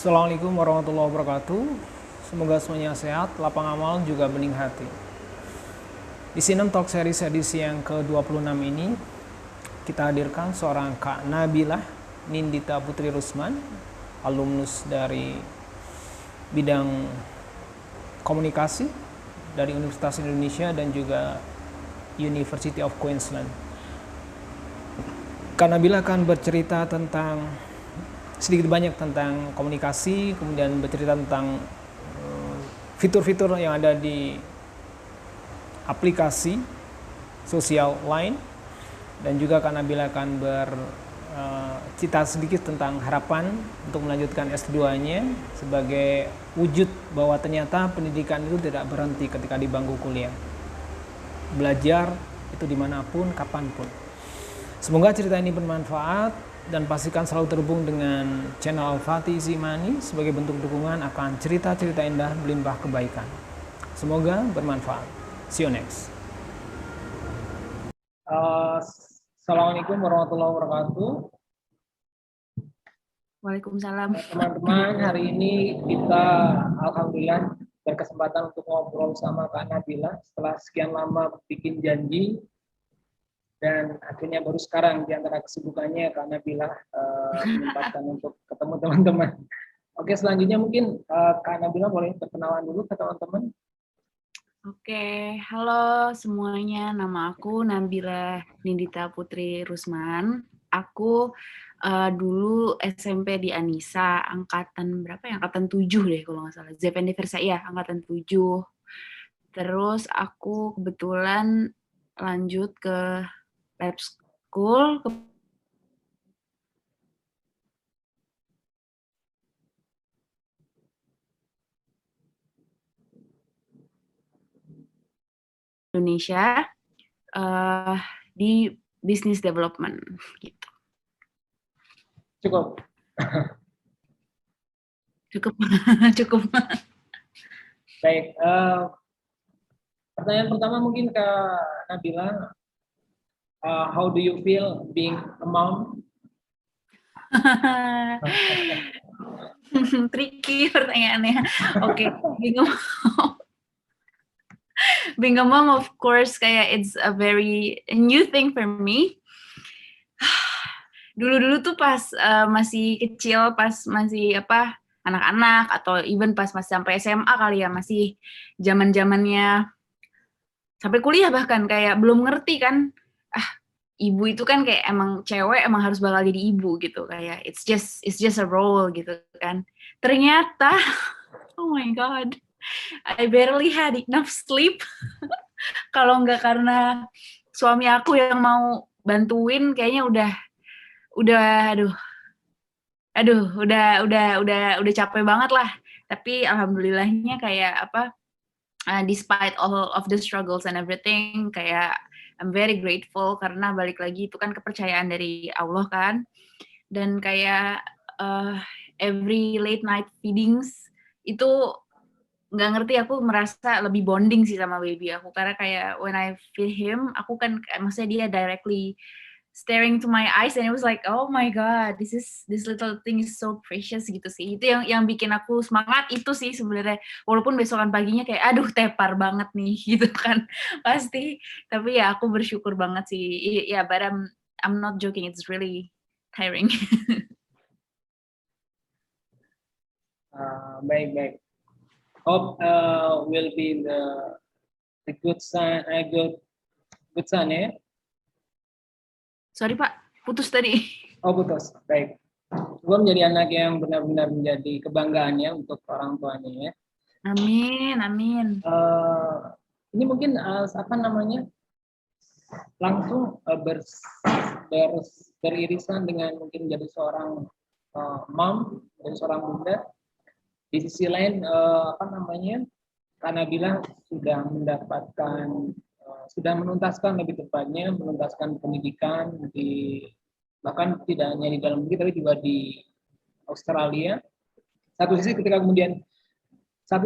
Assalamualaikum warahmatullahi wabarakatuh. Semoga semuanya sehat, lapang amal, juga bening hati. Di Sinem Talk Series edisi yang ke-26 ini, kita hadirkan seorang Kak Nabilah Nindita Putri Rusman, alumnus dari bidang komunikasi dari Universitas Indonesia dan juga University of Queensland. Kak Nabilah akan bercerita tentang sedikit banyak tentang komunikasi, kemudian bercerita tentang fitur-fitur yang ada di aplikasi sosial lain, dan juga Kak Nabila akan bercerita sedikit tentang harapan untuk melanjutkan S2-nya sebagai wujud bahwa ternyata pendidikan itu tidak berhenti ketika di bangku kuliah. Belajar itu dimanapun, kapanpun. Semoga cerita ini bermanfaat dan pastikan selalu terhubung dengan channel Al-Fatih Zimani sebagai bentuk dukungan akan cerita-cerita indah berlimpah kebaikan. Semoga bermanfaat. See you next. Assalamualaikum warahmatullahi wabarakatuh. Waalaikumsalam. Teman-teman, hari ini kita alhamdulillah berkesempatan untuk ngobrol sama Kak Nabila setelah sekian lama bikin janji. Dan akhirnya baru sekarang di antara kesibukannya Kak Nabila menyempatkan untuk ketemu teman-teman. Oke, selanjutnya mungkin Kak Nabila boleh perkenalan dulu ke teman-teman. Oke, halo semuanya. Nama aku Nabila Nindita Putri Rusman. Aku dulu SMP di Anissa, angkatan berapa ya? Angkatan 7 deh kalau nggak salah. ZPND Versa, ya, angkatan 7. Terus aku kebetulan lanjut ke lab school, Indonesia, di business development gitu. Cukup. Cukup. Baik, pertanyaan pertama mungkin ke Nabila, how do you feel being a mom? Tricky pertanyaannya. Oke, being a mom of course kayak it's a very new thing for me. Dulu tuh pas masih kecil, pas masih anak-anak atau even pas masih sampai SMA kali ya, masih zaman-zamannya sampai kuliah bahkan kayak belum ngerti kan, ibu itu kan kayak emang cewek emang harus bakal jadi ibu gitu, kayak it's just a role gitu kan. Ternyata oh my god, I barely had enough sleep. Kalau nggak karena suami aku yang mau bantuin, kayaknya udah udah capek banget lah. Tapi alhamdulillahnya kayak despite all of the struggles and everything, kayak I'm very grateful karena balik lagi itu kan kepercayaan dari Allah kan. Dan kayak every late night feedings itu nggak ngerti, aku merasa lebih bonding sih sama baby aku, karena kayak when I feed him, aku kan maksudnya dia directly staring to my eyes and it was like, oh my god, this little thing is so precious gitu sih. Itu yang bikin aku semangat itu sih sebenarnya, walaupun besokan paginya kayak aduh tepar banget nih gitu kan pasti, tapi ya aku bersyukur banget sih ya, but I'm not joking, it's really tiring. Baik. Hope will be the good son, good son ya. Sorry Pak, putus tadi. Oh putus, baik. Gue menjadi anak yang benar-benar menjadi kebanggaannya untuk orang tuanya ya. Amin. Ini mungkin apa namanya langsung beririsan dengan mungkin jadi seorang mom, jadi seorang bunda. Di sisi lain apa namanya, karena bilang sudah mendapatkan sudah menuntaskan, lebih tepatnya menuntaskan pendidikan di, bahkan tidak hanya di dalam negeri tapi juga di Australia. Satu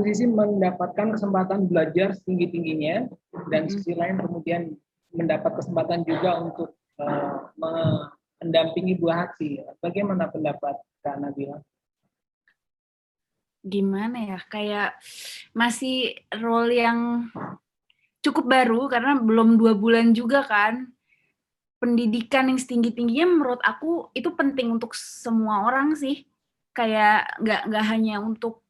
sisi mendapatkan kesempatan belajar setinggi-tingginya, dan sisi lain kemudian mendapat kesempatan juga untuk mendampingi buah hati. Bagaimana pendapat Kak Nabila? gimana ya, kayak masih role yang cukup baru karena belum 2 bulan juga kan. Pendidikan yang setinggi-tingginya menurut aku itu penting untuk semua orang sih. Kayak nggak hanya untuk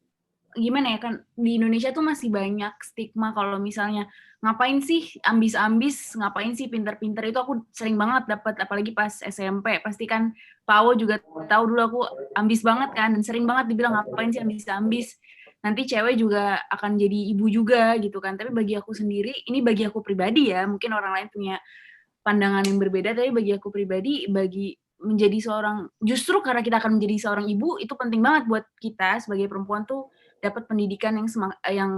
gimana ya, kan di Indonesia tuh masih banyak stigma kalau misalnya ngapain sih ambis-ambis, ngapain sih pinter-pinter, itu aku sering banget dapat, apalagi pas SMP. Pasti kan Pak Awo juga tahu dulu aku ambis banget kan, dan sering banget dibilang ngapain sih ambis-ambis, nanti cewek juga akan jadi ibu juga gitu kan. Tapi bagi aku sendiri, ini bagi aku pribadi ya, mungkin orang lain punya pandangan yang berbeda, tapi bagi aku pribadi, bagi menjadi seorang, justru karena kita akan menjadi seorang ibu, itu penting banget buat kita sebagai perempuan tuh dapat pendidikan yang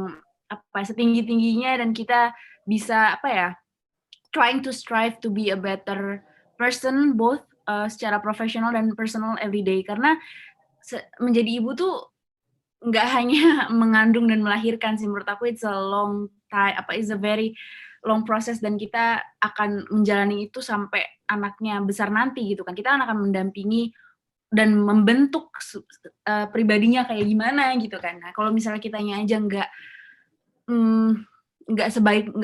apa, setinggi-tingginya, dan kita bisa apa ya, trying to strive to be a better person, both secara profesional dan personal everyday. Karena menjadi ibu tuh nggak hanya mengandung dan melahirkan sih, menurut aku it's a long time, it's a very long process, dan kita akan menjalani itu sampai anaknya besar nanti gitu kan. Kita akan mendampingi dan membentuk pribadinya kayak gimana gitu kan. Nah, kalau misalnya kitanya aja nggak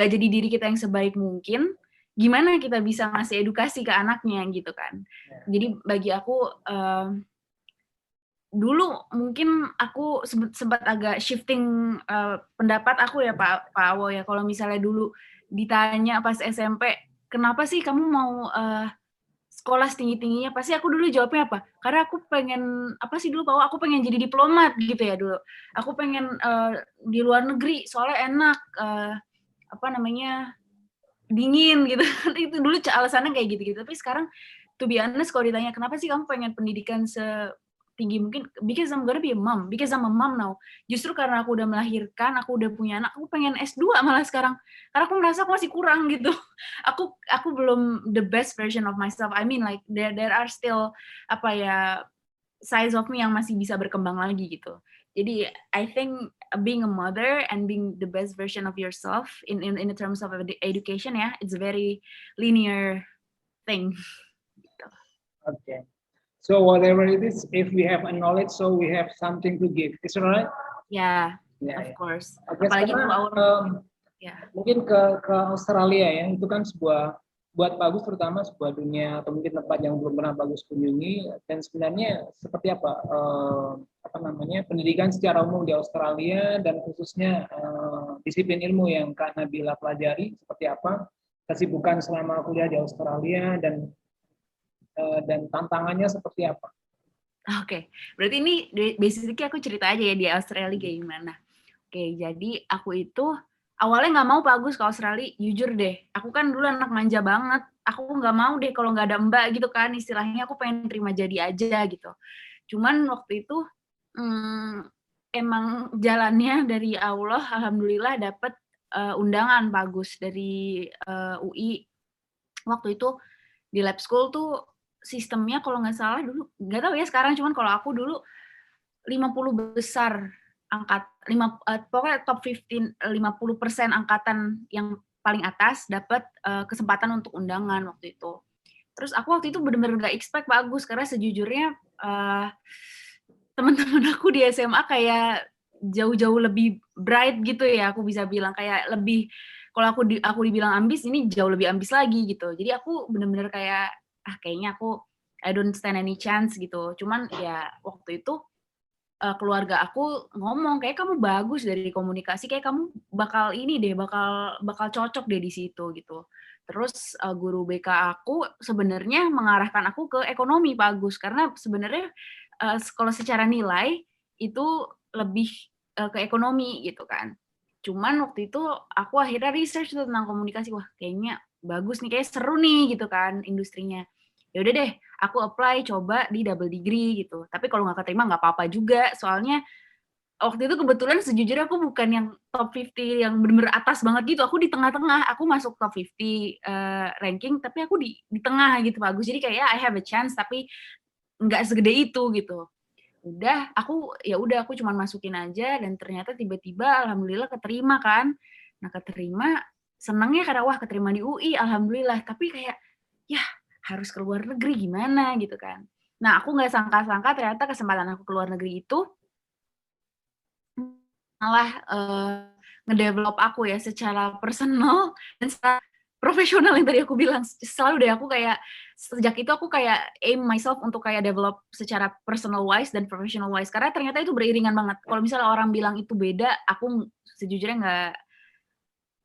jadi diri kita yang sebaik mungkin, gimana kita bisa ngasih edukasi ke anaknya gitu kan. Jadi bagi aku dulu mungkin aku sempat agak shifting pendapat aku ya Pak Awo ya, kalau misalnya dulu ditanya pas SMP, kenapa sih kamu mau sekolah setinggi-tingginya, pasti aku dulu jawabnya apa? Karena aku pengen, apa sih dulu Pak Awo, aku pengen jadi diplomat gitu ya dulu. Aku pengen di luar negeri, soalnya enak, apa namanya, dingin gitu. Itu dulu alasannya kayak gitu-gitu. Tapi sekarang, to be honest, kalau ditanya kenapa sih kamu pengen pendidikan setinggi mungkin, because I'm gonna be a mom, because I'm a mom now. Justru karena aku udah melahirkan, aku udah punya anak, aku pengen S2 malah sekarang. Karena aku merasa aku masih kurang gitu. Aku belum the best version of myself. I mean like there are still apa ya, size of me yang masih bisa berkembang lagi gitu. Jadi I think being a mother and being the best version of yourself in terms of education ya, it's a very linear thing. Gitu. Okay. So whatever it is, if we have a knowledge, so we have something to give. Is it right? Yeah, Yeah, of course. Okay, Apalagi sekarang, ya. Mungkin ke Australia ya, itu kan sebuah, buat Bagus terutama sebuah dunia atau mungkin tempat yang belum pernah Bagus kunjungi, dan sebenarnya seperti apa namanya, pendidikan secara umum di Australia, dan khususnya disiplin ilmu yang Kak Nabila pelajari seperti apa, kesibukan selama kuliah di Australia, dan tantangannya seperti apa? Oke, berarti ini basically aku cerita aja ya di Australia kayak gimana. Oke, jadi aku itu awalnya nggak mau Bagus ke Australia, jujur deh. Aku kan dulu anak manja banget. Aku nggak mau deh kalau nggak ada mbak gitu kan, istilahnya aku pengen terima jadi aja gitu. Cuman waktu itu emang jalannya dari Allah, alhamdulillah dapet undangan Bagus dari UI. Waktu itu di lab school tuh sistemnya kalau nggak salah dulu, nggak tahu ya sekarang, cuman kalau aku dulu 50 besar pokoknya top 15, 50% angkatan yang paling atas dapat kesempatan untuk undangan waktu itu. Terus aku waktu itu bener-bener nggak expect Bagus, karena sejujurnya teman-teman aku di SMA kayak jauh-jauh lebih bright gitu ya, aku bisa bilang kayak lebih, kalau aku dibilang ambis, ini jauh lebih ambis lagi gitu. Jadi aku bener-bener kayak kayaknya aku I don't stand any chance gitu. Cuman ya waktu itu keluarga aku ngomong, kayak kamu bagus dari komunikasi, kayak kamu bakal ini deh, bakal cocok deh di situ gitu. Terus guru BK aku sebenarnya mengarahkan aku ke ekonomi Bagus, karena sebenarnya kalau secara nilai itu lebih ke ekonomi gitu kan. Cuman waktu itu aku akhirnya research tentang komunikasi, wah kayaknya bagus nih, kayak seru nih gitu kan industrinya. Ya udah deh, aku apply coba di double degree gitu. Tapi kalau nggak keterima nggak apa-apa juga, soalnya waktu itu kebetulan sejujurnya aku bukan yang top 50 yang benar-benar atas banget gitu. Aku di tengah-tengah, aku masuk top 50 ranking, tapi aku di tengah gitu Bagus. Jadi kayak I have a chance, tapi nggak segede itu gitu. Aku cuma masukin aja, dan ternyata tiba-tiba alhamdulillah keterima kan. Nah keterima, senangnya karena wah keterima di UI, alhamdulillah. Tapi kayak ya harus ke luar negeri gimana gitu kan. Nah aku nggak sangka-sangka ternyata kesempatan aku ke luar negeri itu malah ngedevelop aku ya secara personal dan secara profesional yang tadi aku bilang. Selalu deh aku kayak sejak itu aku kayak aim myself untuk kayak develop secara personal wise dan professional wise karena ternyata itu beriringan banget. Kalau misalnya orang bilang itu beda, aku sejujurnya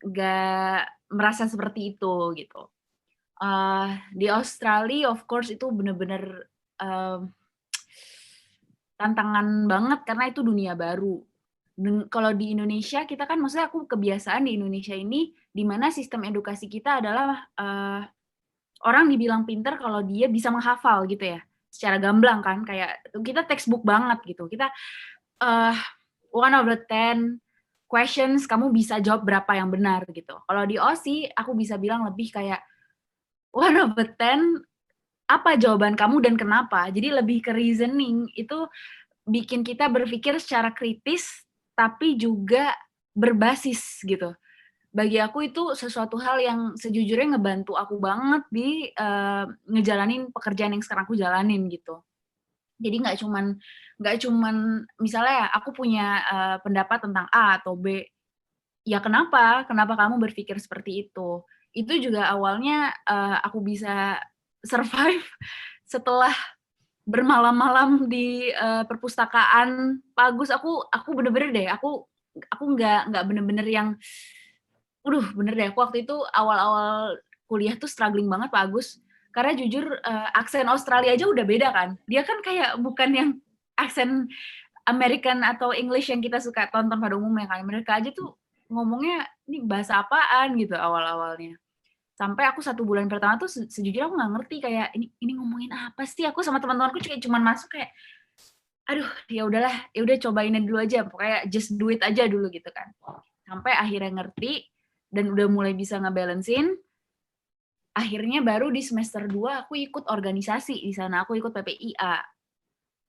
nggak merasa seperti itu gitu. Di Australia of course itu bener-bener tantangan banget karena itu dunia baru. Kalau di Indonesia kita kan maksudnya aku kebiasaan di Indonesia ini di mana sistem edukasi kita adalah orang dibilang pinter kalau dia bisa menghafal gitu ya. Secara gamblang kan kayak kita textbook banget gitu. Kita one of the 10 questions kamu bisa jawab berapa yang benar gitu. Kalau di Aussie aku bisa bilang lebih kayak one of the 10 apa jawaban kamu dan kenapa. Jadi lebih ke reasoning itu bikin kita berpikir secara kritis, tapi juga berbasis gitu. Bagi aku itu sesuatu hal yang sejujurnya ngebantu aku banget di ngejalanin pekerjaan yang sekarang aku jalanin gitu. Jadi nggak cuman misalnya aku punya pendapat tentang A atau B, ya kenapa? Kenapa kamu berpikir seperti itu? Itu juga awalnya aku bisa survive setelah bermalam-malam di perpustakaan. Pak Agus, aku bener-bener deh, aku nggak bener-bener yang, bener deh, aku waktu itu awal-awal kuliah tuh struggling banget Pak Agus, karena jujur aksen Australia aja udah beda kan, dia kan kayak bukan yang aksen American atau English yang kita suka tonton pada umumnya kan, mereka aja tuh ngomongnya ini bahasa apaan gitu awal-awalnya. Sampai aku 1 bulan pertama tuh sejujurnya aku nggak ngerti kayak ini ngomongin apa sih, aku sama teman-temanku cuman masuk kayak, aduh ya udahlah, ya udah cobain dulu aja, pokoknya just do it aja dulu gitu kan. Sampai akhirnya ngerti dan udah mulai bisa ngebalancein, akhirnya baru di semester 2 aku ikut organisasi di sana, aku ikut PPIA.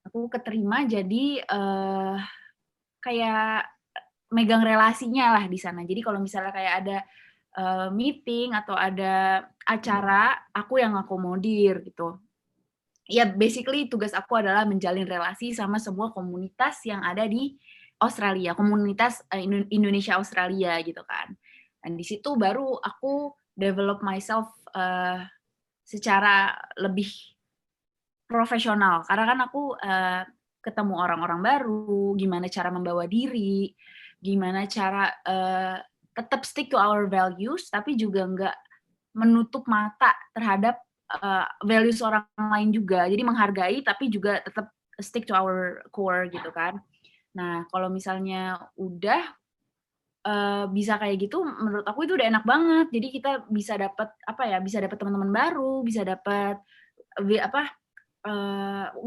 Aku keterima jadi kayak megang relasinya lah di sana. Jadi kalau misalnya kayak ada meeting atau ada acara, aku yang akomodir gitu. Ya basically tugas aku adalah menjalin relasi sama semua komunitas yang ada di Australia, komunitas Indonesia Australia gitu kan. Dan di situ baru aku develop myself secara lebih profesional. Karena kan aku ketemu orang-orang baru, gimana cara membawa diri, gimana cara tetap stick to our values, tapi juga nggak menutup mata terhadap values orang lain juga. Jadi menghargai, tapi juga tetap stick to our core gitu kan. Nah, kalau misalnya udah bisa kayak gitu, menurut aku itu udah enak banget. Jadi kita bisa dapat bisa dapat teman-teman baru, bisa dapat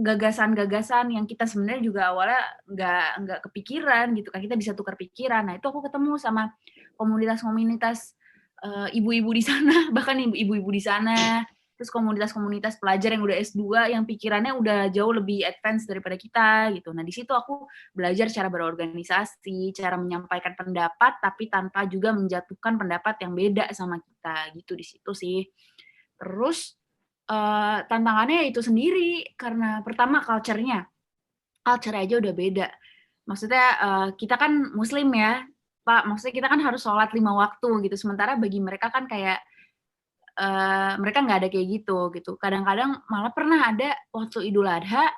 gagasan-gagasan yang kita sebenarnya juga awalnya nggak kepikiran gitu kan, kita bisa tukar pikiran. Nah itu aku ketemu sama komunitas-komunitas ibu-ibu di sana, bahkan ibu-ibu di sana, terus komunitas-komunitas pelajar yang udah S2 yang pikirannya udah jauh lebih advance daripada kita gitu. Nah di situ aku belajar cara berorganisasi, cara menyampaikan pendapat tapi tanpa juga menjatuhkan pendapat yang beda sama kita gitu di situ sih. Terus tantangannya itu sendiri, karena pertama culture-nya aja udah beda. Maksudnya kita kan muslim ya, Pak, maksudnya kita kan harus sholat 5 waktu gitu, sementara bagi mereka kan kayak mereka nggak ada kayak gitu. Kadang-kadang malah pernah ada waktu Idul Adha,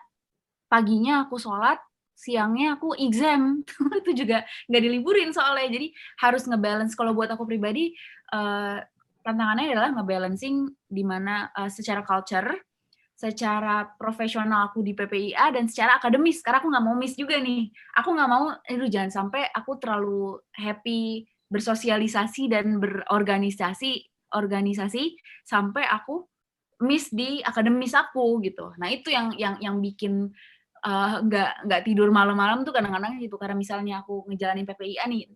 paginya aku sholat, siangnya aku exam. Itu juga nggak diliburin soalnya, jadi harus ngebalance. Kalau buat aku pribadi, tantangannya adalah ngebalancing di mana secara culture, secara profesional aku di PPIA, dan secara akademis, karena aku nggak mau miss juga nih. Aku nggak mau, jangan sampai aku terlalu happy bersosialisasi dan berorganisasi sampai aku miss di akademis aku gitu. Nah itu yang bikin nggak tidur malam-malam tuh kadang-kadang gitu, karena misalnya aku ngejalanin PPIA nih,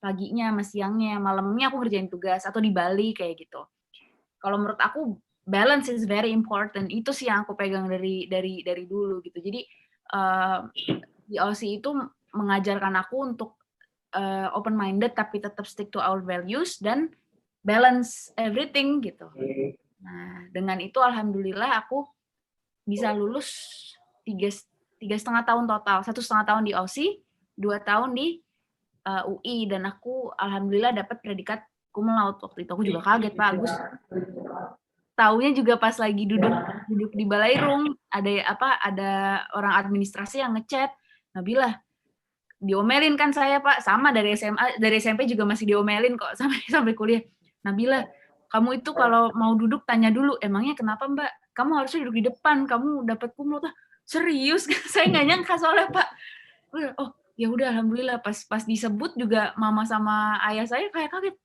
paginya sama siangnya, malamnya aku ngerjain tugas atau di Bali kayak gitu. Kalau menurut aku balance is very important. Itu sih yang aku pegang dari dulu gitu. Jadi di Aussie itu mengajarkan aku untuk open minded tapi tetap stick to our values dan balance everything gitu. Nah, dengan itu alhamdulillah aku bisa lulus 3,5 tahun total, 1,5 tahun di Aussie, 2 tahun di UI dan aku alhamdulillah dapat predikat cum laude. Waktu itu aku juga kaget Pak Agus. Taunya juga pas lagi duduk di Balairung, ada orang administrasi yang ngechat, Nabila, diomelin kan saya Pak, sama dari SMA, dari SMP juga masih diomelin kok sampai kuliah. Nabila, kamu itu kalau mau duduk tanya dulu, emangnya kenapa Mbak? Kamu harusnya duduk di depan, kamu dapat cum laude. Serius? Saya nggak nyangka soalnya Pak. Oh, ya udah alhamdulillah pas disebut juga mama sama ayah saya kayak kaget.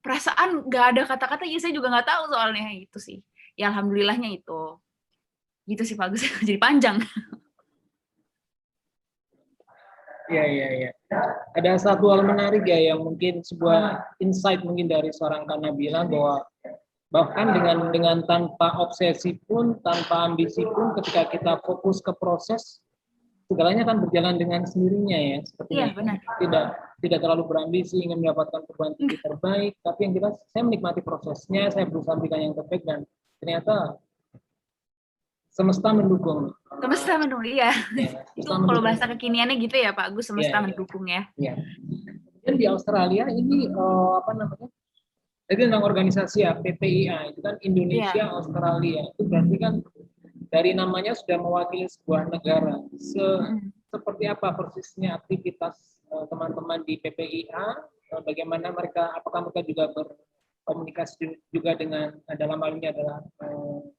Perasaan nggak ada kata-kata, ya saya juga nggak tahu soalnya itu sih. Ya alhamdulillahnya itu. Gitu sih Pak Agus, jadi panjang. Iya. Ada satu hal menarik ya yang mungkin sebuah insight mungkin dari seorang Kak Nabila bahwa bahkan dengan tanpa obsesi pun, tanpa ambisi pun, ketika kita fokus ke proses, segalanya kan berjalan dengan sendirinya ya. Sepertinya benar. Tidak terlalu berambisi ingin mendapatkan perguruan tinggi terbaik, tapi yang saya menikmati prosesnya, saya berusaha memberikan yang terbaik dan ternyata semesta mendukung. Semesta mendukung, iya. Itu kalau bahasa kekiniannya gitu ya Pak Agus, semesta mendukung ya. Iya. Dan di Australia ini jadi tentang organisasi ya, PPIA itu kan Indonesia, Australia. Itu berarti kan dari namanya sudah mewakili sebuah negara. Seperti apa persisnya aktivitas teman-teman di PPIA? Bagaimana apakah mereka juga berkomunikasi juga dengan, dalam hal ini adalah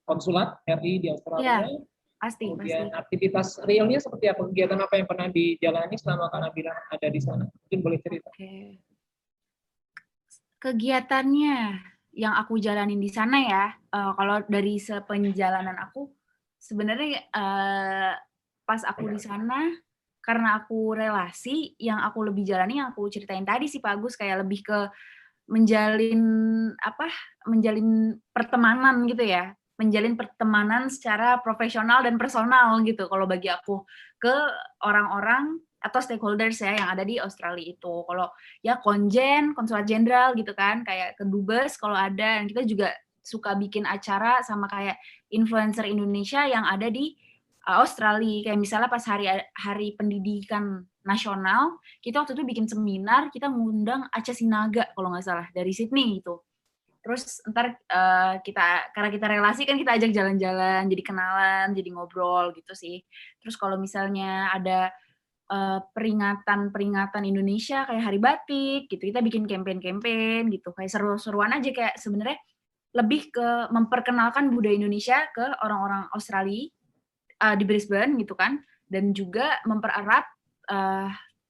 konsulat RI di Australia? Iya, pasti. Aktivitas realnya seperti apa? Kegiatan apa yang pernah dijalani selama Kak Nabila ada di sana? Mungkin boleh cerita. Kegiatannya yang aku jalanin di sana ya, kalau dari sepenjalanan aku, sebenarnya pas aku di sana, karena aku relasi, yang aku lebih jalani, yang aku ceritain tadi sih Pak Agus, kayak lebih ke menjalin pertemanan gitu ya, menjalin pertemanan secara profesional dan personal gitu, kalau bagi aku, ke orang-orang atau stakeholders ya yang ada di Australia itu. Kalau ya konsulat jenderal gitu kan, kayak ke dubes kalau ada, dan kita juga suka bikin acara sama kayak influencer Indonesia yang ada di Australia. Kayak misalnya pas hari pendidikan nasional, kita waktu itu bikin seminar, kita ngundang Acha Sinaga kalau nggak salah, dari Sydney gitu. Terus ntar karena kita relasi kan kita ajak jalan-jalan, jadi kenalan, jadi ngobrol gitu sih. Terus kalau misalnya ada peringatan Indonesia kayak Hari Batik gitu, kita bikin campaign gitu, kayak seru-seruan aja, kayak sebenarnya lebih ke memperkenalkan budaya Indonesia ke orang-orang Australia di Brisbane gitu kan, dan juga mempererat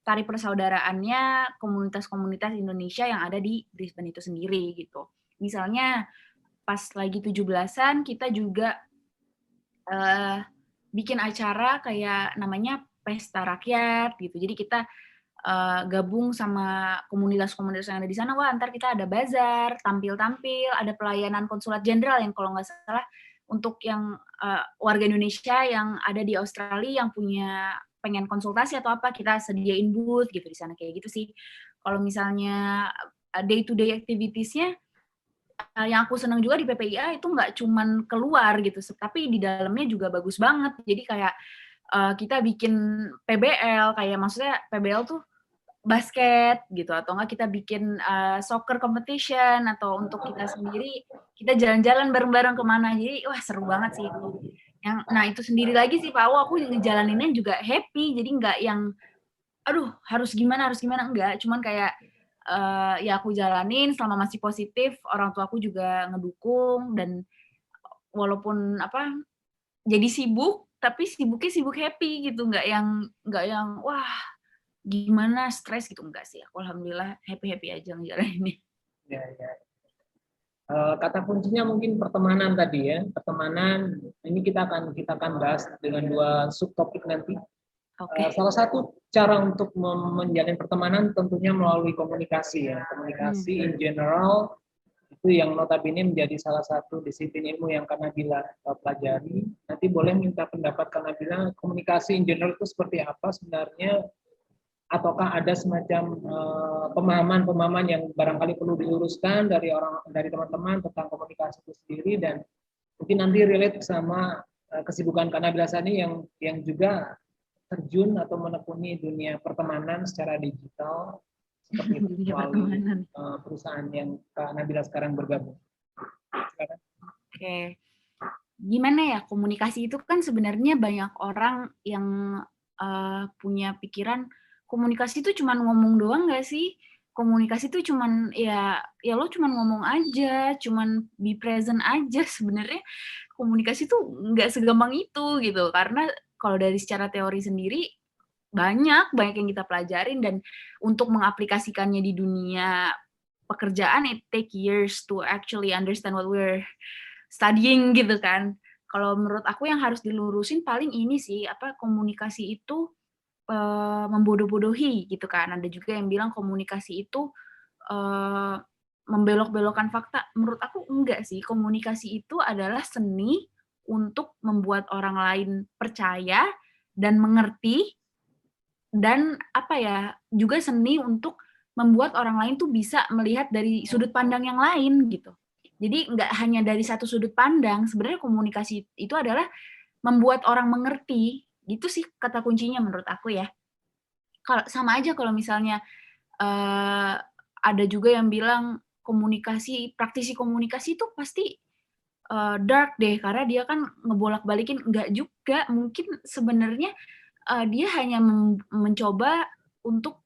tari persaudaraannya komunitas-komunitas Indonesia yang ada di Brisbane itu sendiri gitu. Misalnya pas lagi 17-an kita juga bikin acara kayak namanya Pesta Rakyat gitu. Jadi kita gabung sama komunitas-komunitas yang ada di sana. Wah, ntar kita ada bazar, tampil-tampil, ada pelayanan konsulat jenderal yang kalau nggak salah untuk yang warga Indonesia yang ada di Australia yang pengen konsultasi atau apa, kita sediain booth gitu di sana, kayak gitu sih. Kalau misalnya day-to-day activities-nya, yang aku senang juga di PPIA itu nggak cuman keluar gitu, tapi di dalamnya juga bagus banget. Jadi kayak kita bikin PBL, kayak maksudnya PBL tuh basket gitu, atau enggak kita bikin soccer competition, atau untuk kita sendiri kita jalan-jalan bareng-bareng kemana. Jadi wah seru banget sih itu. Nah itu sendiri lagi sih Pak, aku ngejalaninnya juga happy, jadi nggak yang aduh harus gimana enggak, cuman kayak ya aku jalanin selama masih positif, orang tua aku juga ngedukung, dan walaupun jadi sibuk, tapi sibuknya sibuk happy gitu, nggak yang wah gimana stres gitu, enggak sih. Aku alhamdulillah happy aja ngejalaninnya. Ya. Kata kuncinya mungkin pertemanan tadi ya, pertemanan. Ini kita akan bahas dengan 2 subtopik nanti. Salah satu cara untuk menjalin pertemanan tentunya melalui komunikasi ya, komunikasi in general itu yang notabene menjadi salah satu disiplin ilmu yang Kak Nabila pelajari. Nanti boleh minta pendapat Kak Nabila, komunikasi in general itu seperti apa sebenarnya, ataukah ada semacam pemahaman yang barangkali perlu diluruskan dari teman-teman tentang komunikasi itu sendiri, dan mungkin nanti relate sama kesibukan Kak Nabila Sani yang juga terjun atau menekuni dunia pertemanan secara digital seperti itu Dunia melalui pertemanan. perusahaan yang Kak Nabila sekarang bergabung. Silakan. Oke. Gimana ya, komunikasi itu kan sebenarnya banyak orang yang punya pikiran komunikasi itu cuman ngomong doang nggak sih? Komunikasi itu cuman ya lo cuman ngomong aja, cuman be present aja. Sebenarnya komunikasi itu nggak segampang itu gitu. Karena kalau dari secara teori sendiri banyak yang kita pelajarin, dan untuk mengaplikasikannya di dunia pekerjaan it take years to actually understand what we're studying gitu kan. Kalau menurut aku yang harus dilurusin paling ini sih, komunikasi itu membodoh-bodohi gitu kan. Ada juga yang bilang komunikasi itu membelok-belokkan fakta. Menurut aku enggak sih. Komunikasi itu adalah seni untuk membuat orang lain percaya dan mengerti, dan juga seni untuk membuat orang lain tuh bisa melihat dari sudut pandang yang lain gitu. Jadi nggak hanya dari satu sudut pandang, sebenarnya komunikasi itu adalah membuat orang mengerti, gitu sih kata kuncinya menurut aku ya. Sama aja kalau misalnya ada juga yang bilang praktisi komunikasi itu pasti dark deh, karena dia kan ngebolak-balikin, enggak juga, mungkin sebenarnya dia hanya mencoba untuk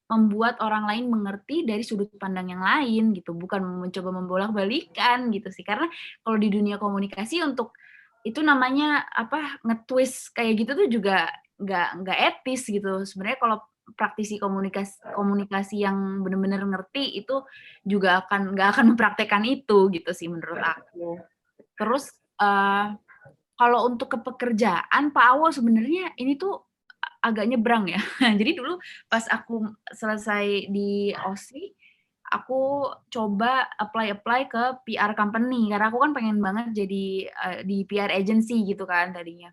membuat orang lain mengerti dari sudut pandang yang lain gitu, bukan mencoba membolak-balikan gitu sih. Karena kalau di dunia komunikasi untuk itu namanya nge-twist kayak gitu tuh juga nggak etis gitu. Sebenarnya kalau praktisi komunikasi yang benar-benar ngerti itu juga nggak akan mempraktekkan itu gitu sih menurut aku. Terus kalau untuk ke pekerjaan, Pak Awo sebenarnya ini tuh agak nyebrang ya. Jadi dulu pas aku selesai di OSI, aku coba apply ke PR company, karena aku kan pengen banget jadi di PR agency gitu kan tadinya.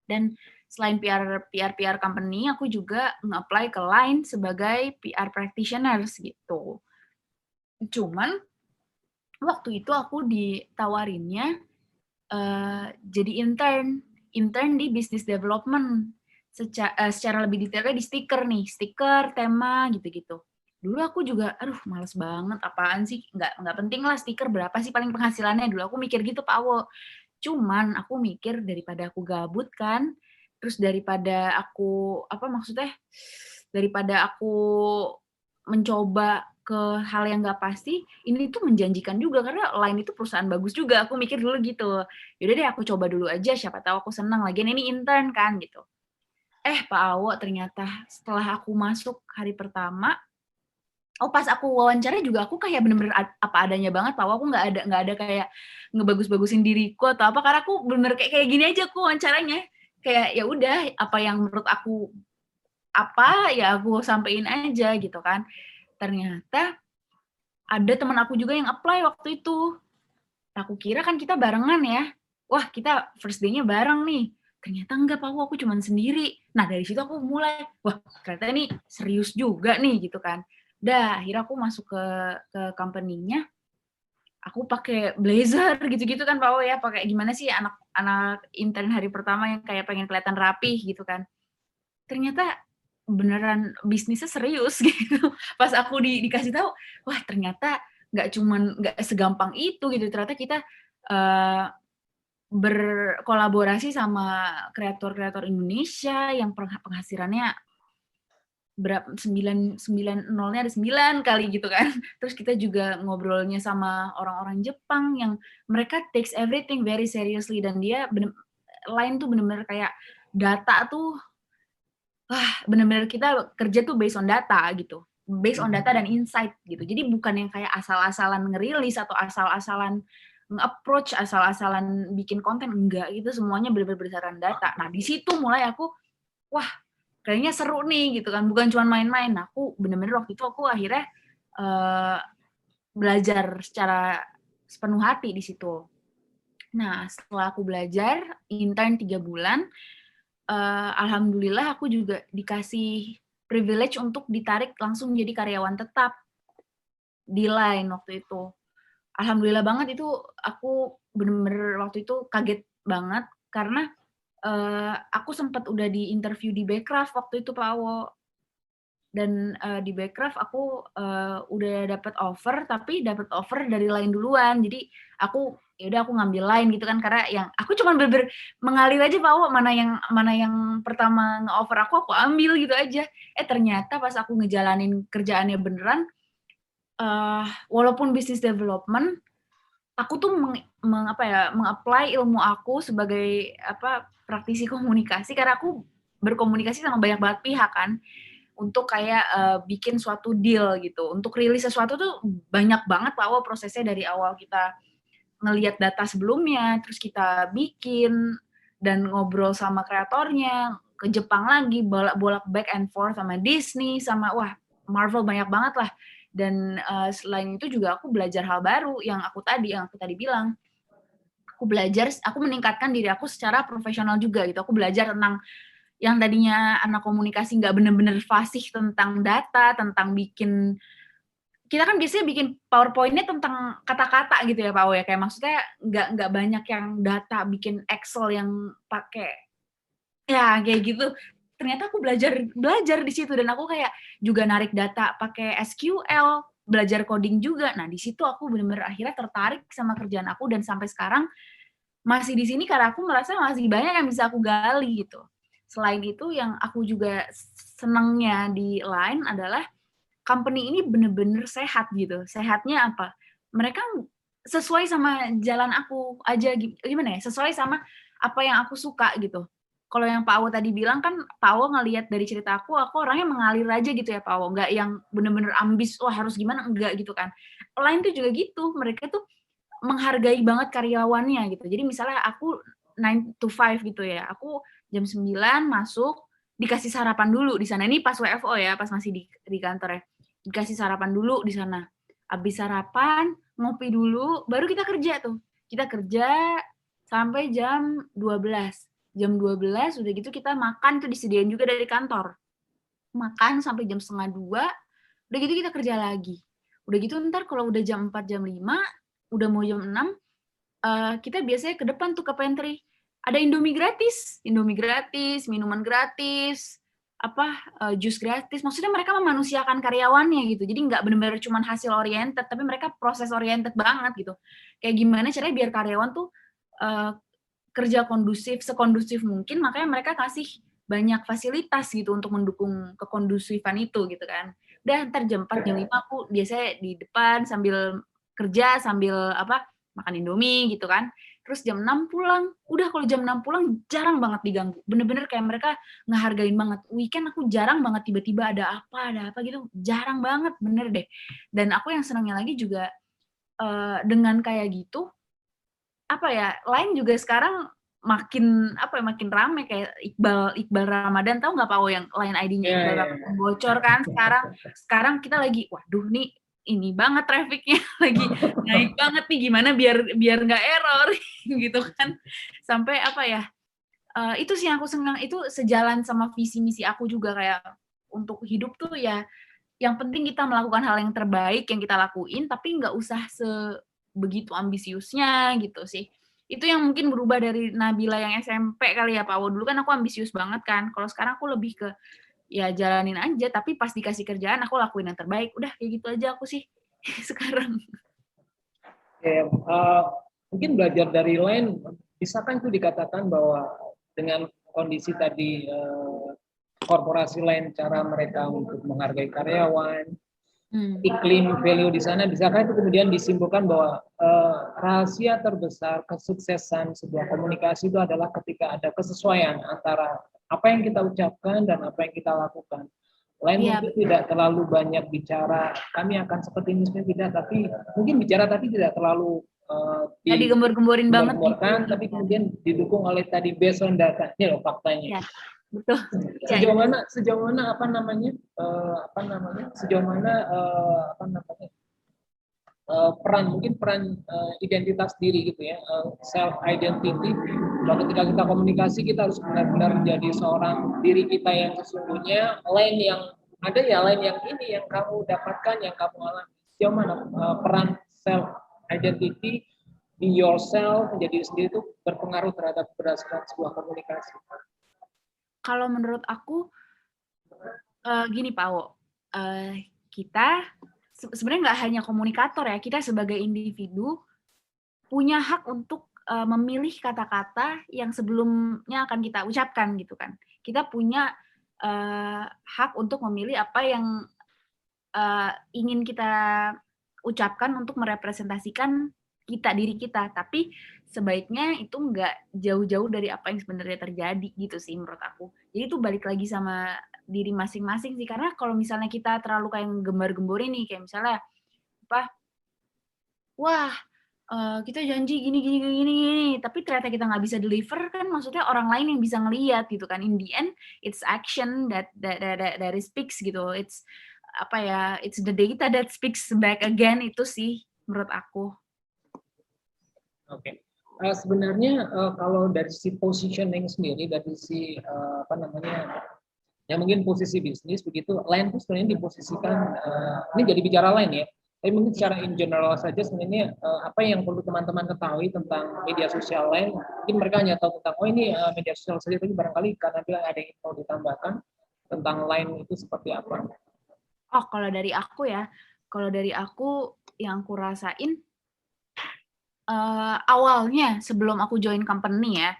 Dan selain PR company, aku juga nge-apply ke Line sebagai PR practitioners gitu. Cuman waktu itu aku ditawarinnya jadi intern di business development. Secara lebih detailnya di stiker, tema gitu-gitu. Dulu aku juga, aduh males banget, apaan sih, nggak penting lah stiker, berapa sih paling penghasilannya, dulu aku mikir gitu Pak Awo. Cuman aku mikir daripada aku gabut kan, terus daripada aku, daripada aku mencoba ke hal yang nggak pasti, ini tuh menjanjikan juga, karena Line itu perusahaan bagus juga, aku mikir dulu gitu. Yaudah deh aku coba dulu aja, siapa tahu aku senang, lagian ini intern kan gitu. Pak Awo ternyata setelah aku masuk hari pertama, pas aku wawancara juga aku kayak bener-bener apa adanya banget Pak Awo, aku nggak ada kayak ngebagus-bagusin diriku atau apa, karena aku bener kayak gini aja aku wawancaranya, kayak ya udah apa yang menurut aku ya aku sampein aja gitu kan. Ternyata ada teman aku juga yang apply waktu itu. Aku kira kan kita barengan ya. Wah, kita first day-nya bareng nih. Ternyata enggak, Pak, aku cuman sendiri. Nah, dari situ aku mulai, wah, ternyata ini serius juga nih gitu kan. Akhirnya aku masuk ke company-nya. Aku pakai blazer gitu-gitu kan, Pak O ya. Pakai gimana sih anak intern hari pertama yang kayak pengen kelihatan rapih gitu kan. Ternyata beneran bisnisnya serius gitu. Pas aku dikasih tahu, wah ternyata nggak segampang itu gitu. Ternyata kita berkolaborasi sama kreator-kreator Indonesia yang penghasilannya berapa, 9 nolnya ada 9 kali gitu kan. Terus kita juga ngobrolnya sama orang-orang Jepang yang mereka takes everything very seriously, dan dia Line tuh bener-bener kayak data tuh, bener-bener kita kerja tuh based on data gitu, based on data dan insight gitu. Jadi bukan yang kayak asal-asalan ngerilis atau asal-asalan nge-approach, asal-asalan bikin konten, enggak gitu, semuanya bener-bener berdasarkan data. Nah di situ mulai aku, wah kayaknya seru nih gitu kan, bukan cuma main-main. Aku bener-bener waktu itu aku akhirnya belajar secara sepenuh hati di situ. Nah setelah aku belajar intern 3 bulan, alhamdulillah aku juga dikasih privilege untuk ditarik langsung jadi karyawan tetap di Line waktu itu. Alhamdulillah banget, itu aku bener-bener waktu itu kaget banget, karena aku sempat udah di interview di Backcraft waktu itu Pak Awo. Dan di Backcraft aku udah dapat offer, tapi dapat offer dari Line duluan. Jadi aku ya udah aku ngambil Line gitu kan, karena yang aku cuma bener-bener mengalir aja Pak Awo, mana yang pertama nge-offer aku ambil gitu aja. Ternyata pas aku ngejalanin kerjaannya beneran, walaupun business development, aku tuh meng-apply ilmu aku sebagai praktisi komunikasi, karena aku berkomunikasi sama banyak banget pihak kan, untuk kayak bikin suatu deal gitu. Untuk rilis sesuatu tuh banyak banget Pak Awo prosesnya, dari awal kita ngelihat data sebelumnya, terus kita bikin dan ngobrol sama kreatornya, ke Jepang lagi, bolak-bolak back and forth sama Disney, sama Marvel, banyak banget lah. Dan selain itu juga aku belajar hal baru yang aku tadi bilang. Aku meningkatkan diri aku secara profesional juga gitu. Aku belajar tentang yang tadinya anak komunikasi nggak bener-bener fasih tentang data, tentang kita kan biasanya bikin PowerPoint-nya tentang kata-kata gitu ya Pak Awo ya, kayak maksudnya nggak banyak yang data, bikin Excel yang pakai ya kayak gitu. Ternyata aku belajar di situ, dan aku kayak juga narik data pakai SQL, belajar coding juga. Nah, di situ aku benar-benar akhirnya tertarik sama kerjaan aku, dan sampai sekarang masih di sini karena aku merasa masih banyak yang bisa aku gali gitu. Selain itu, yang aku juga senangnya di Line adalah company ini bener-bener sehat gitu. Sehatnya apa? Mereka sesuai sama jalan aku aja, gimana ya? Sesuai sama apa yang aku suka gitu. Kalau yang Pak Awo tadi bilang kan, Pak Awo ngelihat dari cerita aku orangnya mengalir aja gitu ya Pak Awo. Nggak yang bener-bener ambis, harus gimana, enggak gitu kan. Lain tuh juga gitu. Mereka tuh menghargai banget karyawannya gitu. Jadi misalnya aku 9 to 5 gitu ya. Aku jam 9 masuk, dikasih sarapan dulu di sana. Ini pas WFO ya, pas masih di kantor ya. Dikasih sarapan dulu di sana. Habis sarapan, ngopi dulu, baru kita kerja tuh. Kita kerja sampai jam 12. Jam 12 udah gitu kita makan tuh disediain juga dari kantor. Makan sampai jam setengah 2, udah gitu kita kerja lagi. Udah gitu ntar kalau udah jam 4, jam 5, udah mau jam 6, kita biasanya ke depan tuh ke pantry. Ada Indomie gratis, minuman gratis, jus gratis. Maksudnya mereka memanusiakan karyawannya gitu. Jadi nggak benar-benar cuma hasil oriented, tapi mereka proses oriented banget gitu. Kayak gimana caranya biar karyawan tuh kerja kondusif, sekondusif mungkin, makanya mereka kasih banyak fasilitas gitu untuk mendukung kekondusifan itu gitu kan. Udah ntar jam 4, jam 5 aku biasanya di depan sambil kerja, sambil makan Indomie gitu kan. Terus jam 6 pulang. Udah kalau jam 6 pulang jarang banget diganggu. Bener-bener kayak mereka ngehargain banget. Weekend aku jarang banget tiba-tiba ada apa gitu. Jarang banget, bener deh. Dan aku yang senangnya lagi juga dengan kayak gitu, Line juga sekarang makin rame, kayak Iqbal Ramadan, tahu nggak Pak O yang Line ID-nya Iqbal Ramadan bocor kan sekarang kita lagi waduh nih ini banget trafficnya lagi naik banget nih, gimana biar nggak error gitu kan, sampai itu sih yang aku senang, itu sejalan sama visi misi aku juga, kayak untuk hidup tuh ya yang penting kita melakukan hal yang terbaik yang kita lakuin, tapi nggak usah begitu ambisiusnya gitu sih. Itu yang mungkin berubah dari Nabila yang SMP kali ya Pak Awo. Dulu kan aku ambisius banget kan. Kalau sekarang aku lebih ke ya jalanin aja, tapi pas dikasih kerjaan aku lakuin yang terbaik. Udah kayak gitu aja aku sih sekarang. Mungkin belajar dari Line, bisakah itu dikatakan bahwa dengan kondisi tadi korporasi lain, cara mereka untuk menghargai karyawan, iklim value di sana, bisakah itu kemudian disimpulkan bahwa rahasia terbesar kesuksesan sebuah komunikasi itu adalah ketika ada kesesuaian antara apa yang kita ucapkan dan apa yang kita lakukan. Lain mungkin tidak terlalu banyak bicara, kami akan seperti ini, tidak, tapi mungkin bicara tapi tidak terlalu digembor-gemborin banget, tapi kemudian didukung oleh tadi based on data, ini loh faktanya. Ya. Betul. Sejauh mana peran identitas diri gitu ya, self identity. Bahwa ketika kita komunikasi kita harus benar-benar menjadi seorang diri kita yang sesungguhnya. Lain yang ada ya, lain yang ini yang kamu dapatkan, yang kamu alami. Sejauh mana peran self identity be yourself, menjadi diri sendiri itu berpengaruh terhadap keberhasilan sebuah komunikasi? Kalau menurut aku gini Pak Wo, kita sebenarnya nggak hanya komunikator ya, kita sebagai individu punya hak untuk memilih kata-kata yang sebelumnya akan kita ucapkan gitu kan. Kita punya hak untuk memilih apa yang ingin kita ucapkan untuk merepresentasikan diri kita, tapi sebaiknya itu nggak jauh-jauh dari apa yang sebenarnya terjadi gitu sih menurut aku. Jadi itu balik lagi sama diri masing-masing sih, karena kalau misalnya kita terlalu kayak gembar-gemborin nih, kayak misalnya apa, wah kita janji gini, tapi ternyata kita nggak bisa deliver kan, maksudnya orang lain yang bisa ngelihat gitu kan. In the end, it's action that speaks gitu. It's apa ya, it's the data that speaks back again, itu sih menurut aku. Oke. Sebenarnya kalau dari si positioning sendiri, dari si apa namanya, ya mungkin posisi bisnis begitu, line itu sebenarnya diposisikan, ini jadi bicara line ya, tapi mungkin secara in general saja sebenarnya apa yang perlu teman-teman ketahui tentang media sosial line, mungkin mereka hanya tahu tentang, oh ini media sosial saja, tapi barangkali karena ada yang mau ditambahkan tentang line itu seperti apa? Oh, kalau dari aku ya, yang aku rasain, awalnya sebelum aku join company ya,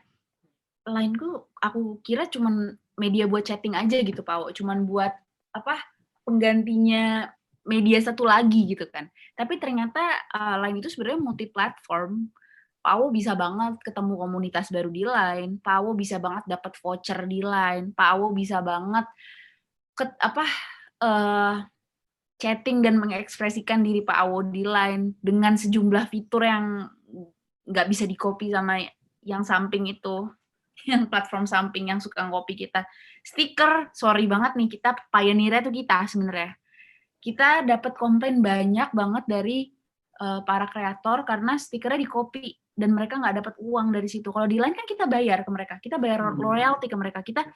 Line-ku aku kira cuman media buat chatting aja gitu Pak Wo, cuman buat apa, penggantinya media satu lagi gitu kan. Tapi ternyata Line itu sebenarnya multi platform. Pak Wo bisa banget ketemu komunitas baru di Line, Pak Wo bisa banget dapat voucher di Line, Pak Wo bisa banget chatting dan mengekspresikan diri Pak Wo di Line dengan sejumlah fitur yang nggak bisa di-copy sama yang samping itu, yang platform samping yang suka ngopi kita. Stiker, sorry banget nih, kita pioneer-nya tuh kita sebenarnya. Kita dapat komplain banyak banget dari para kreator karena stikernya di-copy dan mereka nggak dapat uang dari situ. Kalau di Line kan kita bayar ke mereka, kita bayar royalty ke mereka, kita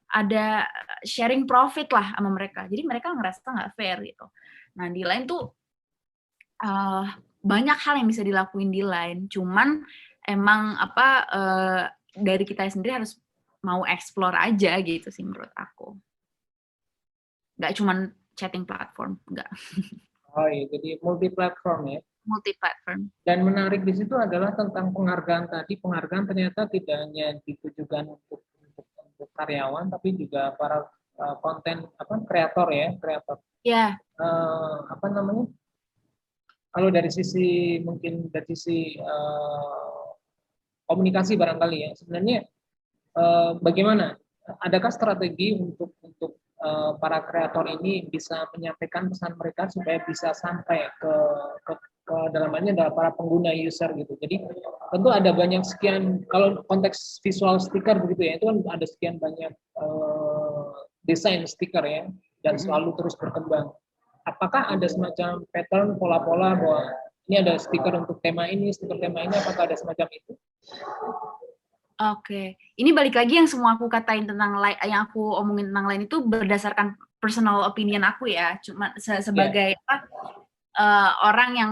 ada sharing profit lah sama mereka. Jadi mereka ngerasa nggak fair gitu. Nah di Line tuh banyak hal yang bisa dilakuin di Line. Cuman emang dari kita sendiri harus mau explore aja gitu sih menurut aku. Nggak cuman chatting platform, nggak. Oh iya, jadi multi platform ya. Multi platform. Dan menarik di situ adalah tentang penghargaan tadi. Penghargaan ternyata tidak hanya ditujukan untuk karyawan, tapi juga para konten kreator ya, kreator. Ya. Apa namanya? Kalau dari sisi mungkin dari sisi komunikasi barangkali ya, sebenarnya bagaimana? Adakah strategi untuk para kreator ini bisa menyampaikan pesan mereka supaya bisa sampai ke dalamnya adalah para pengguna user gitu. Jadi tentu ada banyak sekian, kalau konteks visual stiker begitu ya, itu kan ada sekian banyak desain stiker ya, dan selalu terus berkembang. Apakah ada semacam pattern, pola-pola bahwa ini ada stiker untuk tema ini, stiker tema ini, apakah ada semacam itu? Oke, ini balik lagi yang semua aku katain tentang Line, yang aku omongin tentang Line itu berdasarkan personal opinion aku ya, cuma sebagai orang yang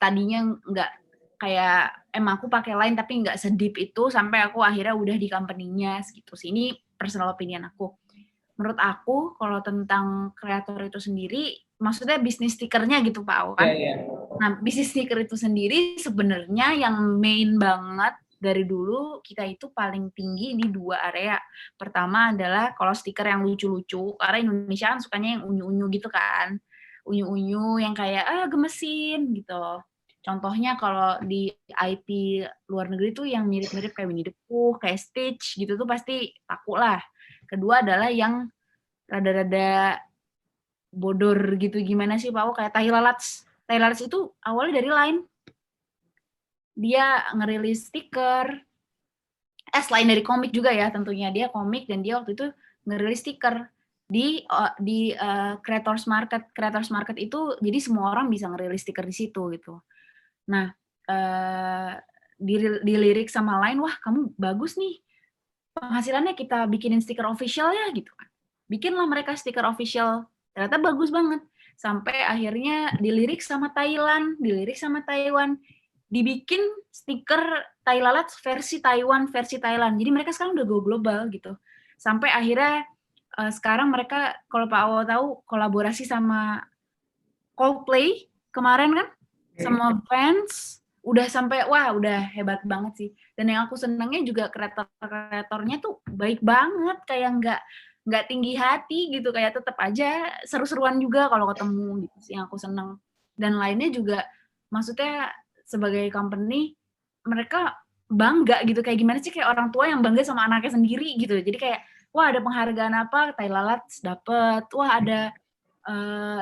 tadinya nggak kayak emang aku pakai Line tapi nggak sedip itu sampai aku akhirnya udah di company-nya gitu sih. Ini personal opinion aku. Menurut aku kalau tentang kreator itu sendiri, maksudnya bisnis stikernya gitu Pak Aw, kan? Nah, bisnis stiker itu sendiri sebenarnya yang main banget dari dulu kita itu paling tinggi di 2 area. Pertama adalah kalau stiker yang lucu-lucu, karena Indonesia kan sukanya yang unyu-unyu gitu kan. Unyu-unyu yang kayak gemesin gitu. Contohnya kalau di IP luar negeri tuh yang mirip-mirip kayak Winnie the Pooh, kayak Stitch gitu tuh pasti laku lah. Kedua adalah yang rada-rada bodor gitu, gimana sih Pak? Kayak Tai Lalatz. Tai Lalatz itu awalnya dari Line. Dia ngerilis stiker. Selain dari komik juga ya, tentunya dia komik dan dia waktu itu ngerilis stiker di Creators Market. Creators Market itu jadi semua orang bisa ngerilis stiker di situ gitu. Nah, dilirik sama Line, wah kamu bagus nih, penghasilannya kita bikinin stiker official ya gitu kan. Bikinlah mereka stiker official, ternyata bagus banget. Sampai akhirnya dilirik sama Thailand, dilirik sama Taiwan. dibikin stiker tai lalat versi Taiwan, versi Thailand. Jadi mereka sekarang udah go global gitu. Sampai akhirnya sekarang mereka, kalau Pak Awo tahu, kolaborasi sama Coldplay kemarin kan, sama fans, udah sampai, wah udah hebat banget sih. Dan yang aku senangnya juga kreator-kreatornya tuh baik banget, kayak nggak tinggi hati gitu, kayak tetap aja seru-seruan juga kalau ketemu gitu sih yang aku seneng. Dan lainnya juga, maksudnya sebagai company, mereka bangga gitu, kayak gimana sih, kayak orang tua yang bangga sama anaknya sendiri gitu. Jadi kayak, wah ada penghargaan apa, tai lalat dapet, wah ada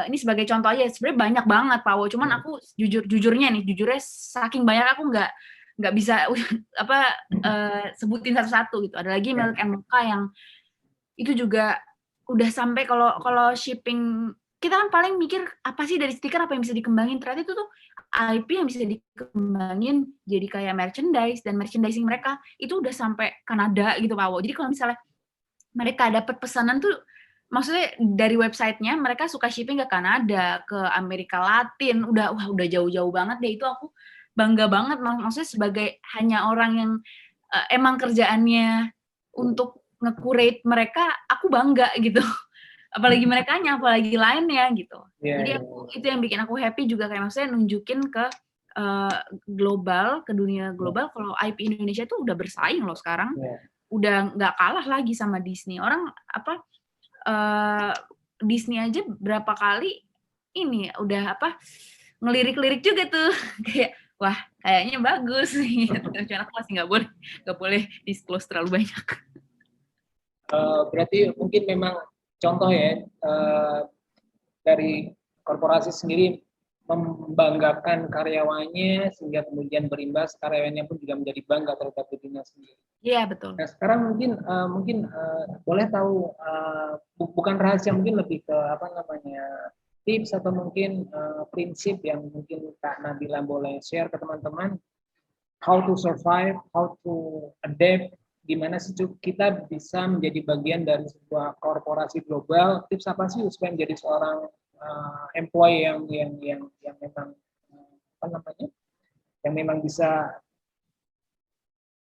ini sebagai contoh aja, sebenarnya banyak banget Pak Wo, cuman aku jujurnya saking banyak aku nggak bisa sebutin satu-satu gitu. Ada lagi Milk and Mocha yang itu juga udah sampai, kalau shipping kita kan paling mikir apa sih dari stiker, apa yang bisa dikembangin, ternyata itu tuh IP yang bisa dikembangin jadi kayak merchandise, dan merchandising mereka itu udah sampai Kanada gitu Pak Wo. Jadi kalau misalnya mereka dapat pesanan tuh, maksudnya dari websitenya mereka suka shipping ke Kanada, ke Amerika Latin, udah jauh-jauh banget deh. Itu aku bangga banget, maksudnya sebagai hanya orang yang emang kerjaannya untuk nge-curate mereka, aku bangga gitu. Apalagi merekanya, apalagi lainnya gitu. Jadi itu yang bikin aku happy juga, kayak maksudnya nunjukin ke global, ke dunia global, kalau IP Indonesia tuh udah bersaing loh sekarang. Udah nggak kalah lagi sama Disney. Orang Disney aja berapa kali ini udah ngelirik-lirik juga tuh kayak, wah kayaknya bagus nih. Cuman aku masih nggak boleh disclose terlalu banyak. Berarti mungkin memang contoh ya, dari korporasi sendiri membanggakan karyawannya, sehingga kemudian berimbas karyawannya pun juga menjadi bangga terhadap dirinya sendiri. Iya betul. Nah sekarang mungkin boleh tahu, bukan rahasia, mungkin lebih ke tips atau mungkin prinsip yang mungkin Kak Nabila boleh share ke teman-teman, how to survive, how to adapt, gimana sih kita bisa menjadi bagian dari sebuah korporasi global. Tips apa sih supaya menjadi seorang employee yang memang yang memang bisa,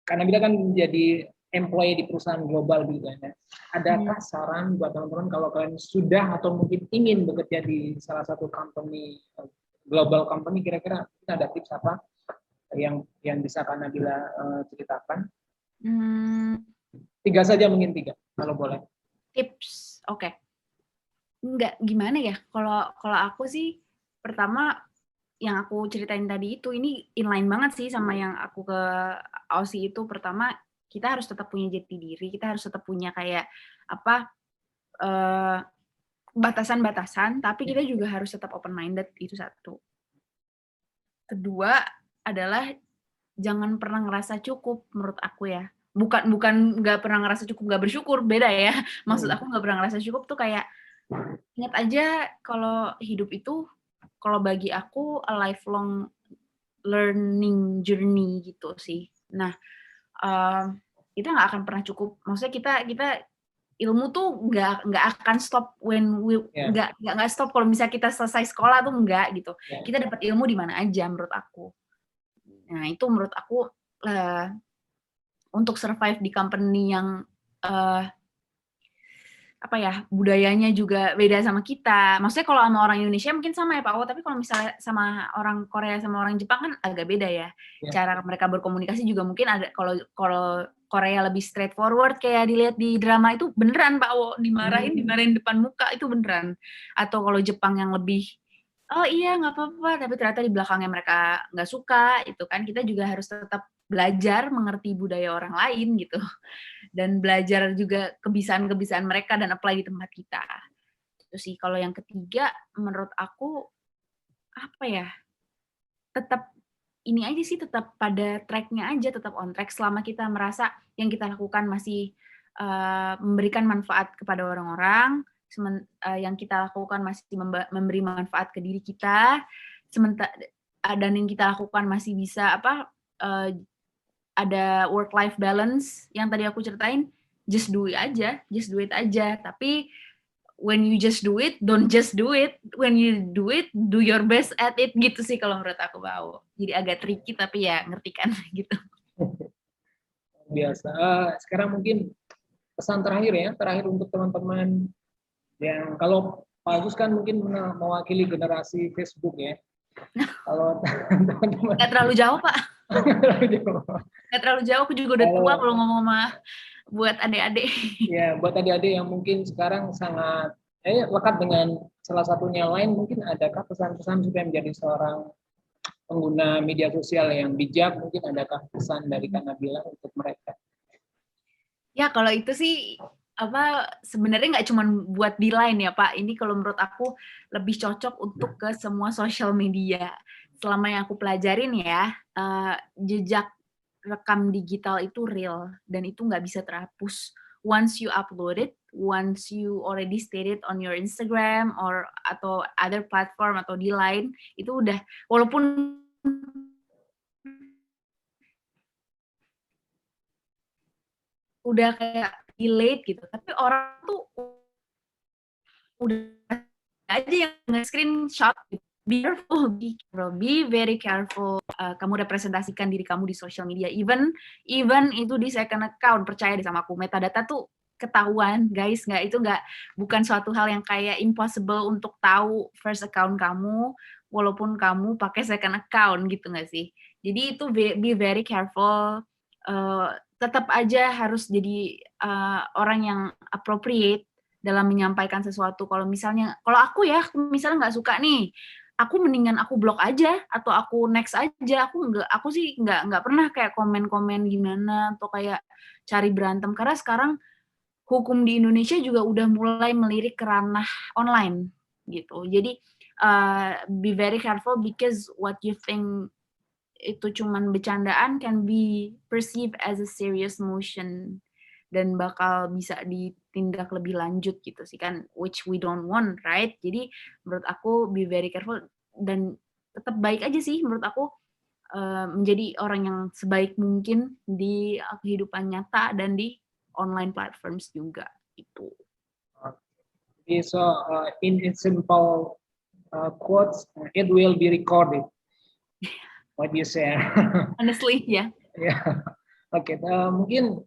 karena kita kan menjadi employee di perusahaan global gitu ya. Adakah saran buat teman-teman kalau kalian sudah atau mungkin ingin bekerja di salah satu company, global company, kira-kira ada tips apa yang bisa Kak Nabila ceritakan? 3 saja, mungkin 3 kalau boleh. Tips, oke. Enggak, gimana ya? Kalau aku sih, pertama yang aku ceritain tadi itu, ini inline banget sih sama yang aku ke Aussie itu. Pertama, kita harus tetap punya jati diri, kita harus tetap punya kayak batasan-batasan, tapi kita juga harus tetap open minded, itu satu. Kedua adalah jangan pernah ngerasa cukup, menurut aku ya. Bukan nggak pernah ngerasa cukup, nggak bersyukur, beda ya. Maksud aku nggak pernah ngerasa cukup tuh kayak, ingat aja kalau hidup itu, kalau bagi aku a lifelong learning journey gitu sih. Nah, kita nggak akan pernah cukup. Maksudnya kita ilmu tuh nggak akan stop nggak stop kalau misalnya kita selesai sekolah tuh nggak gitu. Kita dapat ilmu di mana aja menurut aku. Nah itu menurut aku untuk survive di company yang budayanya juga beda sama kita. Maksudnya kalau sama orang Indonesia mungkin sama ya Pak Wo, tapi kalau misalnya sama orang Korea sama orang Jepang kan agak beda ya. Cara mereka berkomunikasi juga mungkin ada, kalau Korea lebih straightforward kayak dilihat di drama itu beneran Pak Wo, dimarahin depan muka itu beneran. Atau kalau Jepang yang lebih, oh iya nggak apa-apa, tapi ternyata di belakangnya mereka nggak suka, itu kan kita juga harus tetap belajar mengerti budaya orang lain gitu, dan belajar juga kebiasaan mereka dan apply di tempat kita. Itu sih. Kalau yang ketiga, menurut aku tetap ini aja sih, tetap pada track-nya aja, tetap on track selama kita merasa yang kita lakukan masih memberikan manfaat kepada orang-orang, yang kita lakukan masih memberi manfaat ke diri kita, dan yang kita lakukan masih bisa ada work-life balance yang tadi aku ceritain, just do it aja. Tapi when you just do it, don't just do it. When you do it, do your best at it gitu sih kalau menurut aku Bao. Jadi agak tricky tapi ya ngerti kan gitu. Biasa. Sekarang mungkin pesan terakhir untuk teman-teman yang kalau Pak Agus kan mungkin mewakili generasi Facebook ya. Kalau teman-teman Nggak terlalu jauh Pak. Nggak terlalu jauh, aku juga udah tua kalau ngomong sama buat adik-adik. Ya, buat adik-adik yang mungkin sekarang sangat lekat dengan salah satunya Line, mungkin adakah pesan-pesan supaya menjadi seorang pengguna media sosial yang bijak? Mungkin adakah pesan dari Kak Nabila untuk mereka? Ya kalau itu sih sebenarnya nggak cuma buat di Line ya Pak. Ini kalau menurut aku lebih cocok untuk ke semua sosial media. Selama yang aku pelajarin ya, jejak rekam digital itu real dan itu nggak bisa terhapus. Once you upload it, once you already stated on your Instagram atau other platform atau di Line, itu udah walaupun udah kayak delayed gitu, tapi orang tuh udah aja yang nge-screenshot. Be careful, be very careful. Kamu representasikan diri kamu di social media, even itu di second account. Percaya deh sama aku, metadata tuh ketahuan, guys. Bukan suatu hal yang kayak impossible untuk tahu first account kamu, walaupun kamu pakai second account gitu nggak sih? Jadi itu be very careful. Tetap aja harus jadi orang yang appropriate dalam menyampaikan sesuatu. Kalau aku misalnya nggak suka nih, aku mendingan aku blok aja atau aku next aja. Aku sih nggak pernah kayak komen-komen gimana atau kayak cari berantem, karena sekarang hukum di Indonesia juga udah mulai melirik ke ranah online gitu. Jadi be very careful because what you think itu cuman bercandaan can be perceived as a serious motion dan bakal bisa ditindak lebih lanjut gitu sih kan, which we don't want, right? Jadi menurut aku be very careful dan tetap baik aja sih menurut aku, menjadi orang yang sebaik mungkin di kehidupan nyata dan di online platforms juga itu. So in simple quotes, it will be recorded. What you say? Honestly, ya. Yeah. Oke, mungkin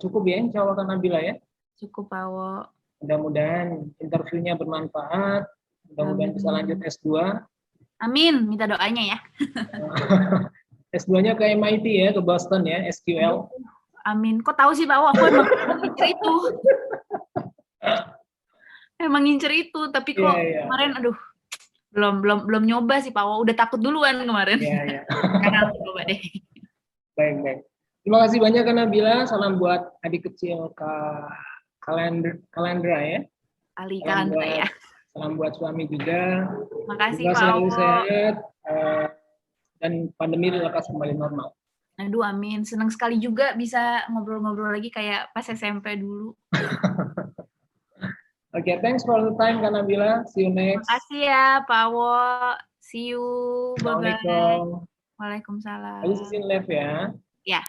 cukup ya, insya Allah Kak Nabila ya. Cukup, Pawo. Mudah-mudahan interviewnya bermanfaat, mudah-mudahan bisa lanjut S2. Amin, minta doanya ya. S2-nya ke MIT ya, ke Boston ya, SQL. Amin. Kok tahu sih Pawo, aku emang ngincer itu. Emang ngincer itu, tapi kok kemarin aduh belum nyoba sih Pawo, udah takut duluan kemarin. Iya. Karena aku coba deh. Baik. Terima kasih banyak Kak Nabila. Salam buat adik kecil Kalandra ya. Ali Kalandra ya. Salam buat suami juga. Makasih Pak. Selalu sehat dan pandemi lekas kembali normal. Aduh amin. Senang sekali juga bisa ngobrol-ngobrol lagi kayak pas SMP dulu. Oke, thanks for the time Kak Nabila. See you next. Makasih ya Pak Wo. See you. Bye-bye. Assalamualaikum. Waalaikumsalam. Aku live ya. Ya.